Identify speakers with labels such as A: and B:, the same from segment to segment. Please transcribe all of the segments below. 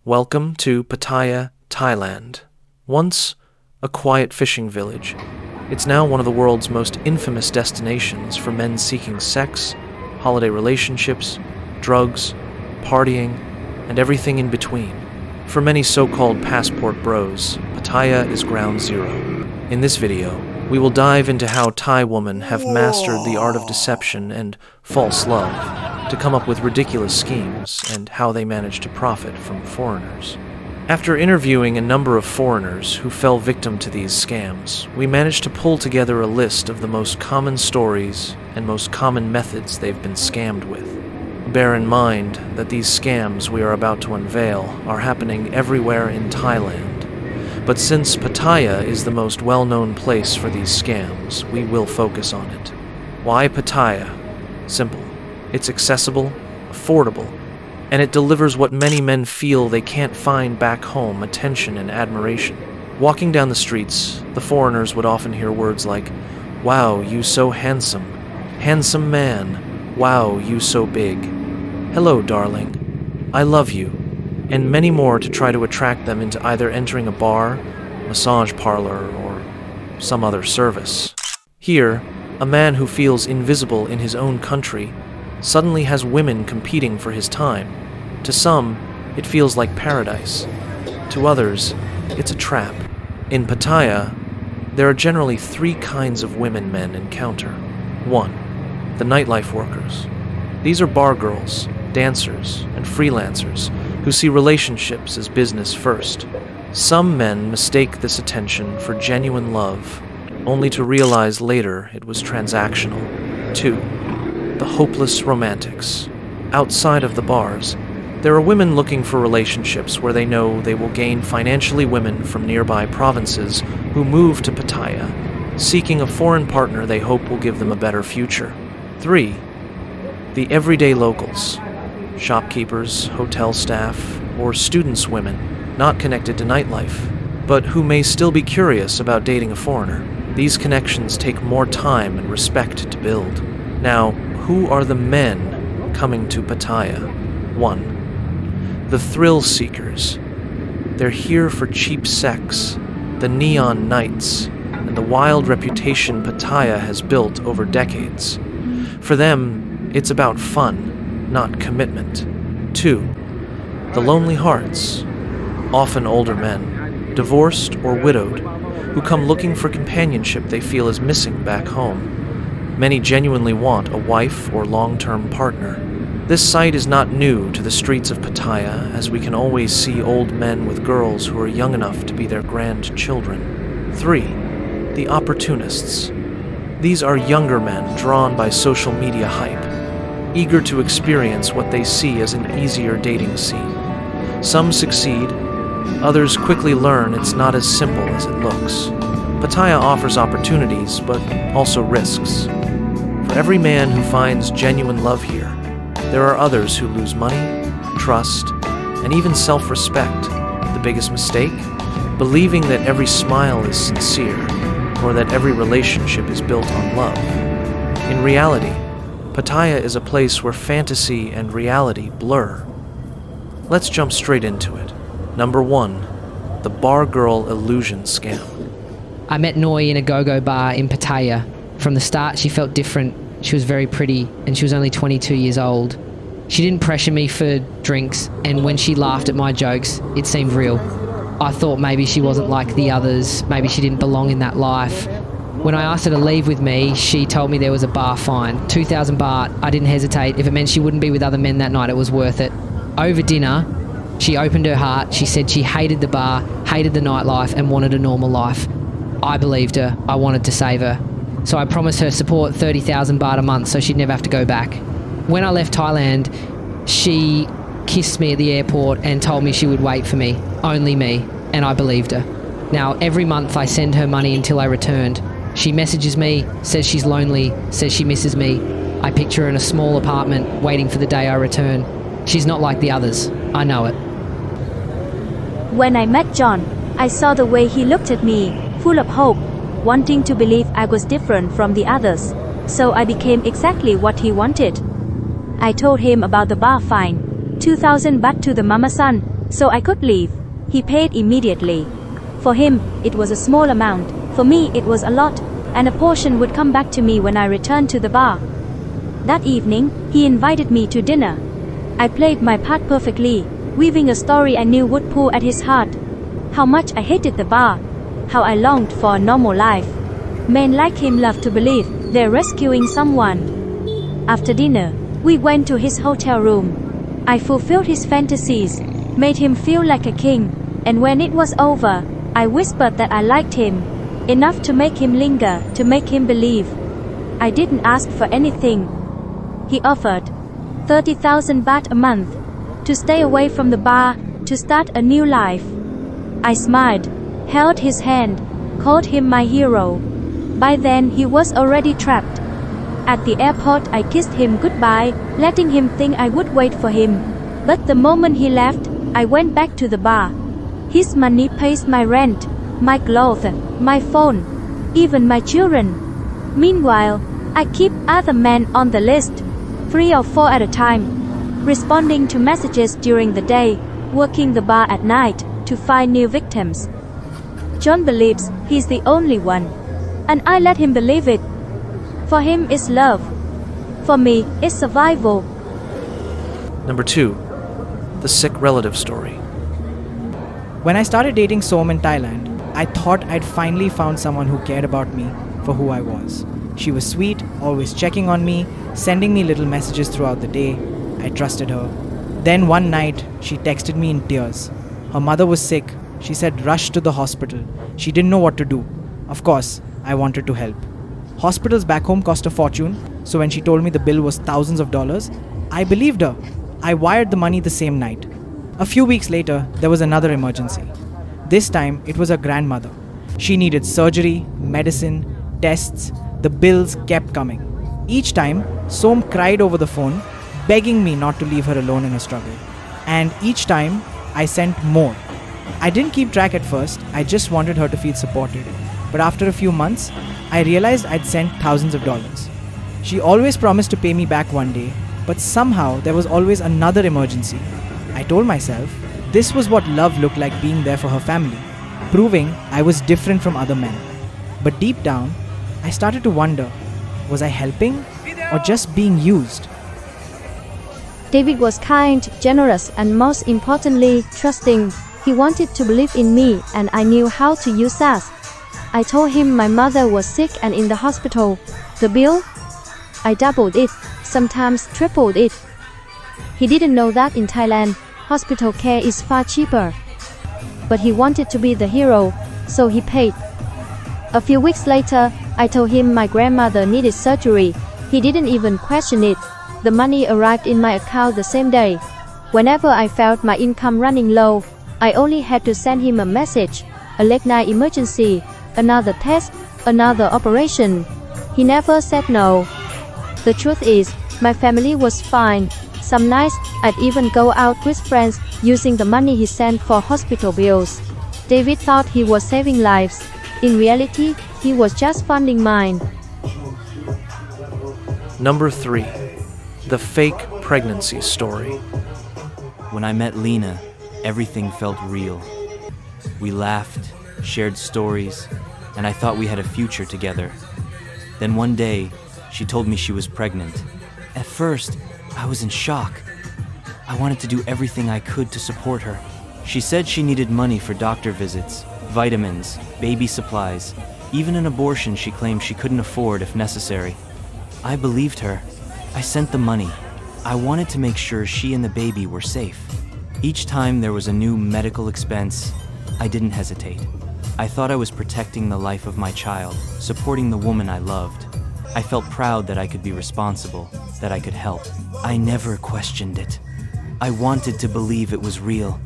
A: Welcome to Pattaya, Thailand. Once a quiet fishing village, it's now one of the world's most infamous destinations for men seeking sex, holiday relationships, drugs, partying, and everything in between. For many so-called passport bros, Pattaya is ground zero. In this video, we will dive into how Thai women have mastered the art of deception and false love to come up with ridiculous schemes, and how they manage to profit from foreigners. After interviewing a number of foreigners who fell victim to these scams, we managed to pull together a list of the most common stories and most common methods they've been scammed with. Bear in mind that these scams we are about to unveil are happening everywhere in Thailand. But since Pattaya is the most well-known place for these scams, we will focus on it. Why Pattaya? Simple. It's accessible, affordable, and it delivers what many men feel they can't find back home: attention and admiration. Walking down the streets, the foreigners would often hear words like, "Wow, you so handsome. Handsome man. Wow, you so big. Hello, darling. I love you," and many more to try to attract them into either entering a bar, massage parlor, or some other service. Here, a man who feels invisible in his own country suddenly has women competing for his time. To some, it feels like paradise. To others, it's a trap. In Pattaya, there are generally three kinds of women men encounter. 1. The nightlife workers. These are bar girls, dancers, and freelancers who see relationships as business first. Some men mistake this attention for genuine love, only to realize later it was transactional. 2. The hopeless romantics. Outside of the bars, there are women looking for relationships where they know they will gain financially women from nearby provinces who move to Pattaya, seeking a foreign partner they hope will give them a better future. 3. The everyday locals. Shopkeepers, hotel staff, or students' women, not connected to nightlife, but who may still be curious about dating a foreigner. These connections take more time and respect to build. Now, who are the men coming to Pattaya? 1. The thrill seekers. They're here for cheap sex, the neon nights, and the wild reputation Pattaya has built over decades. For them, it's about fun, not commitment. 2. The lonely hearts. Often older men, divorced or widowed, who come looking for companionship they feel is missing back home. Many genuinely want a wife or long-term partner. This sight is not new to the streets of Pattaya, as we can always see old men with girls who are young enough to be their grandchildren. 3. The opportunists. These are younger men drawn by social media hype, eager to experience what they see as an easier dating scene. Some succeed, others quickly learn it's not as simple as it looks. Pattaya offers opportunities, but also risks. For every man who finds genuine love here, there are others who lose money, trust, and even self-respect. The biggest mistake? Believing that every smile is sincere, or that every relationship is built on love. In reality, Pattaya is a place where fantasy and reality blur. Let's jump straight into it. Number 1, the bar girl illusion scam.
B: I met Noi in a go-go bar in Pattaya. From the start, she felt different. She was very pretty, and she was only 22 years old. She didn't pressure me for drinks, and when she laughed at my jokes, it seemed real. I thought maybe she wasn't like the others, maybe she didn't belong in that life. When I asked her to leave with me, she told me there was a bar fine, 2,000 baht. I didn't hesitate. If it meant she wouldn't be with other men that night, it was worth it. Over dinner, she opened her heart. She said she hated the bar, hated the nightlife, and wanted a normal life. I believed her. I wanted to save her. So I promised her support, 30,000 baht a month, so she'd never have to go back. When I left Thailand, she kissed me at the airport and told me she would wait for me, only me, and I believed her. Now, every month I send her money until I returned. She messages me, says she's lonely, says she misses me. I picture her in a small apartment, waiting for the day I return. She's not like the others. I know it.
C: When I met John, I saw the way he looked at me, full of hope, wanting to believe I was different from the others. So I became exactly what he wanted. I told him about the bar fine, 2,000 baht to the mama son, so I could leave. He paid immediately. For him, it was a small amount. For me, it was a lot, and a portion would come back to me when I returned to the bar. That evening, he invited me to dinner. I played my part perfectly, weaving a story I knew would pull at his heart. How much I hated the bar. How I longed for a normal life. Men like him love to believe they're rescuing someone. After dinner, we went to his hotel room. I fulfilled his fantasies, made him feel like a king, and when it was over, I whispered that I liked him, enough to make him linger, to make him believe. I didn't ask for anything. He offered 30,000 baht a month, to stay away from the bar, to start a new life. I smiled, held his hand, called him my hero. By then he was already trapped. At the airport I kissed him goodbye, letting him think I would wait for him. But the moment he left, I went back to the bar. His money pays my rent, my clothes, my phone, even my children. Meanwhile, I keep other men on the list, 3 or 4 at a time, responding to messages during the day, working the bar at night to find new victims. John believes he's the only one, and I let him believe it. For him it's love. For me, it's survival.
A: Number 2. The sick relative story.
D: When I started dating Som in Thailand, I thought I'd finally found someone who cared about me for who I was. She was sweet, always checking on me, sending me little messages throughout the day. I trusted her. Then one night, she texted me in tears. Her mother was sick. She said rush to the hospital. She didn't know what to do. Of course, I wanted to help. Hospitals back home cost a fortune, so when she told me the bill was thousands of dollars, I believed her. I wired the money the same night. A few weeks later, there was another emergency. This time, it was her grandmother. She needed surgery, medicine, tests. The bills kept coming. Each time, Som cried over the phone, begging me not to leave her alone in her struggle. And each time, I sent more. I didn't keep track at first, I just wanted her to feel supported. But after a few months, I realized I'd sent thousands of dollars. She always promised to pay me back one day, but somehow there was always another emergency. I told myself, this was what love looked like, being there for her family, proving I was different from other men. But deep down, I started to wonder, was I helping or just being used?
C: David was kind, generous, and most importantly, trusting. He wanted to believe in me, and I knew how to use that. I told him my mother was sick and in the hospital. The bill? I doubled it, sometimes tripled it. He didn't know that in Thailand, hospital care is far cheaper. But he wanted to be the hero, so he paid. A few weeks later, I told him my grandmother needed surgery. He didn't even question it. The money arrived in my account the same day. Whenever I felt my income running low, I only had to send him a message, a late night emergency, another test, another operation. He never said no. The truth is, my family was fine. Some nights, I'd even go out with friends using the money he sent for hospital bills. David thought he was saving lives. In reality, he was just funding mine.
A: Number 3. The fake pregnancy story.
E: When I met Lena, everything felt real. We laughed, shared stories, and I thought we had a future together. Then one day, she told me she was pregnant. At first, I was in shock. I wanted to do everything I could to support her. She said she needed money for doctor visits, vitamins, baby supplies, even an abortion she claimed she couldn't afford if necessary. I believed her. I sent the money. I wanted to make sure she and the baby were safe. Each time there was a new medical expense, I didn't hesitate. I thought I was protecting the life of my child, supporting the woman I loved. I felt proud that I could be responsible, that I could help. I never questioned it. I wanted to believe it was real.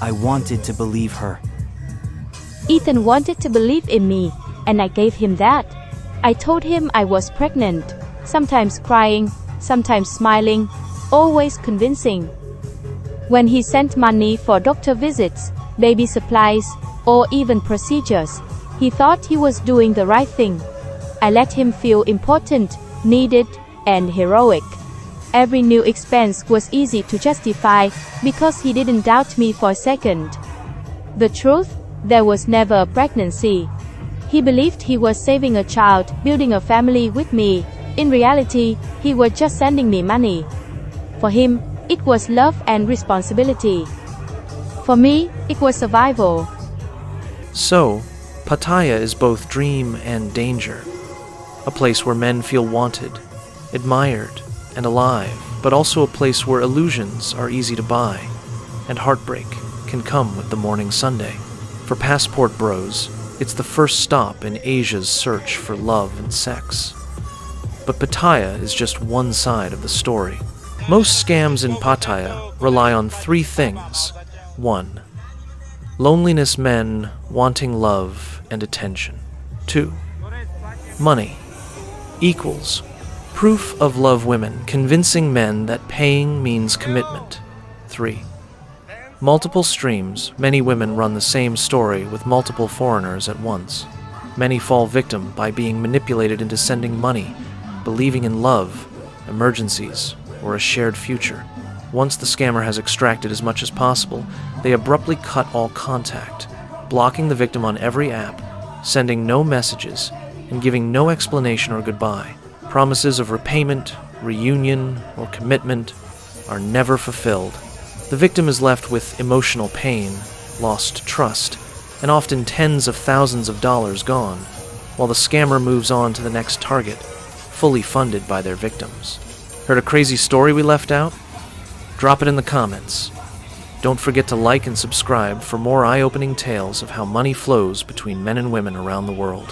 E: I wanted to believe her.
C: Ethan wanted to believe in me, and I gave him that. I told him I was pregnant, sometimes crying, sometimes smiling, always convincing. When he sent money for doctor visits, baby supplies, or even procedures, he thought he was doing the right thing. I let him feel important, needed, and heroic. Every new expense was easy to justify because he didn't doubt me for a second. The truth? There was never a pregnancy. He believed he was saving a child, building a family with me. In reality, he was just sending me money. For him, it was love and responsibility. For me, it was survival.
A: So, Pattaya is both dream and danger. A place where men feel wanted, admired, and alive, but also a place where illusions are easy to buy, and heartbreak can come with the morning Sunday. For passport bros, it's the first stop in Asia's search for love and sex. But Pattaya is just one side of the story. Most scams in Pattaya rely on three things. 1. Loneliness men wanting love and attention. 2. Money equals proof of love women convincing men that paying means commitment. 3. Multiple streams. Many women run the same story with multiple foreigners at once. Many fall victim by being manipulated into sending money, believing in love, emergencies, or a shared future. Once the scammer has extracted as much as possible, they abruptly cut all contact, blocking the victim on every app, sending no messages, and giving no explanation or goodbye. Promises of repayment, reunion, or commitment are never fulfilled. The victim is left with emotional pain, lost trust, and often tens of thousands of dollars gone, while the scammer moves on to the next target, fully funded by their victims. Heard a crazy story we left out? Drop it in the comments. Don't forget to like and subscribe for more eye-opening tales of how money flows between men and women around the world.